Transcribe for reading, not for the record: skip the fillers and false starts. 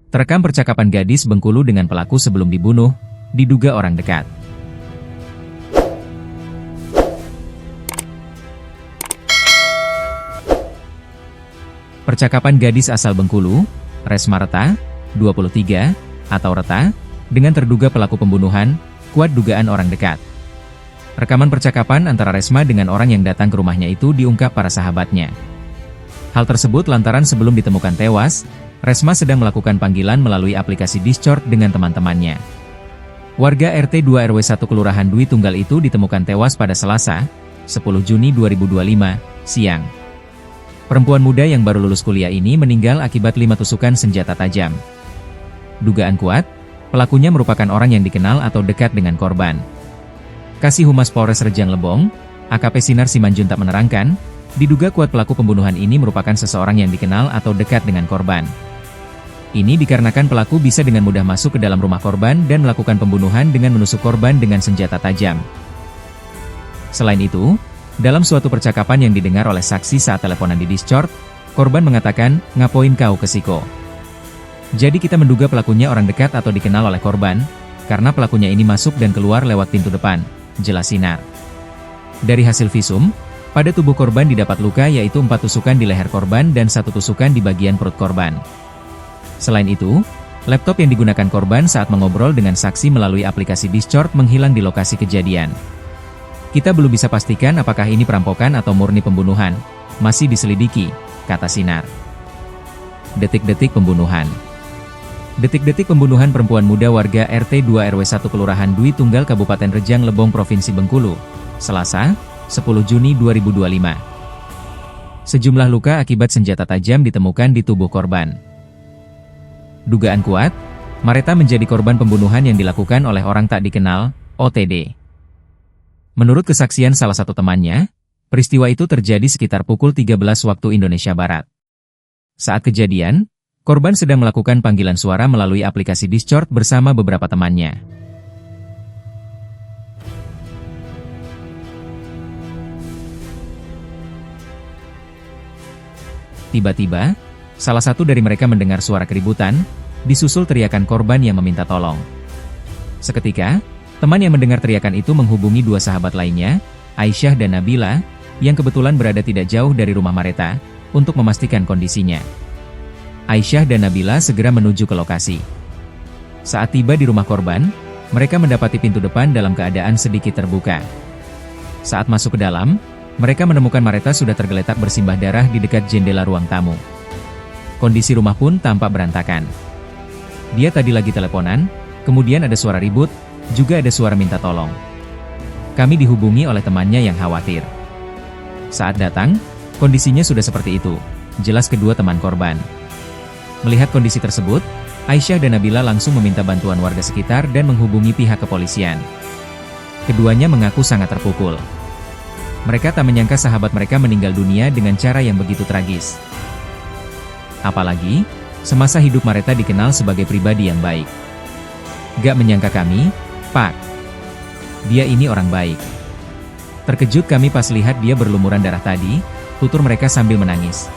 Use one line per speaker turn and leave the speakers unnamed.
Terekam percakapan gadis Bengkulu dengan pelaku sebelum dibunuh, diduga orang dekat. Percakapan gadis asal Bengkulu, Resma Reta, 23, atau Reta, dengan terduga pelaku pembunuhan, kuat dugaan orang dekat. Rekaman percakapan antara Resma dengan orang yang datang ke rumahnya itu diungkap para sahabatnya. Hal tersebut lantaran sebelum ditemukan tewas, Resma sedang melakukan panggilan melalui aplikasi Discord dengan teman-temannya. Warga RT 2 RW 1 Kelurahan Dwi Tunggal itu ditemukan tewas pada Selasa, 10 Juni 2025, siang. Perempuan muda yang baru lulus kuliah ini meninggal akibat 5 tusukan senjata tajam. Dugaan kuat, pelakunya merupakan orang yang dikenal atau dekat dengan korban. Kasih Humas Polres Rejang Lebong, AKP Sinar Simanjuntak menerangkan, diduga kuat pelaku pembunuhan ini merupakan seseorang yang dikenal atau dekat dengan korban. Ini dikarenakan pelaku bisa dengan mudah masuk ke dalam rumah korban dan melakukan pembunuhan dengan menusuk korban dengan senjata tajam. Selain itu, dalam suatu percakapan yang didengar oleh saksi saat teleponan di Discord, korban mengatakan, "Ngapoin kau ke Siko?" Jadi kita menduga pelakunya orang dekat atau dikenal oleh korban, karena pelakunya ini masuk dan keluar lewat pintu depan, jelas Sinar. Dari hasil visum, pada tubuh korban didapat luka yaitu 4 tusukan di leher korban dan 1 tusukan di bagian perut korban. Selain itu, laptop yang digunakan korban saat mengobrol dengan saksi melalui aplikasi Discord menghilang di lokasi kejadian. Kita belum bisa pastikan apakah ini perampokan atau murni pembunuhan, masih diselidiki, kata Sinar. Detik-detik pembunuhan. Detik-detik pembunuhan perempuan muda warga RT 2 RW 1 Kelurahan Dwi Tunggal Kabupaten Rejang Lebong Provinsi Bengkulu, Selasa, 10 Juni 2025. Sejumlah luka akibat senjata tajam ditemukan di tubuh korban. Dugaan kuat, Mareta menjadi korban pembunuhan yang dilakukan oleh orang tak dikenal, OTD. Menurut kesaksian salah satu temannya, peristiwa itu terjadi sekitar pukul 13 waktu Indonesia Barat. Saat kejadian, korban sedang melakukan panggilan suara melalui aplikasi Discord bersama beberapa temannya. Tiba-tiba, salah satu dari mereka mendengar suara keributan, disusul teriakan korban yang meminta tolong. Seketika, teman yang mendengar teriakan itu menghubungi 2 sahabat lainnya, Aisyah dan Nabila, yang kebetulan berada tidak jauh dari rumah Mareta, untuk memastikan kondisinya. Aisyah dan Nabila segera menuju ke lokasi. Saat tiba di rumah korban, mereka mendapati pintu depan dalam keadaan sedikit terbuka. Saat masuk ke dalam, mereka menemukan Mareta sudah tergeletak bersimbah darah di dekat jendela ruang tamu. Kondisi rumah pun tampak berantakan. Dia tadi lagi teleponan, kemudian ada suara ribut, juga ada suara minta tolong. Kami dihubungi oleh temannya yang khawatir. Saat datang, kondisinya sudah seperti itu, jelas kedua teman korban. Melihat kondisi tersebut, Aisyah dan Nabila langsung meminta bantuan warga sekitar dan menghubungi pihak kepolisian. Keduanya mengaku sangat terpukul. Mereka tak menyangka sahabat mereka meninggal dunia dengan cara yang begitu tragis. Apalagi, semasa hidup Mareta dikenal sebagai pribadi yang baik. Gak menyangka kami, Pak. Dia ini orang baik. Terkejut kami pas lihat dia berlumuran darah tadi, tutur mereka sambil menangis.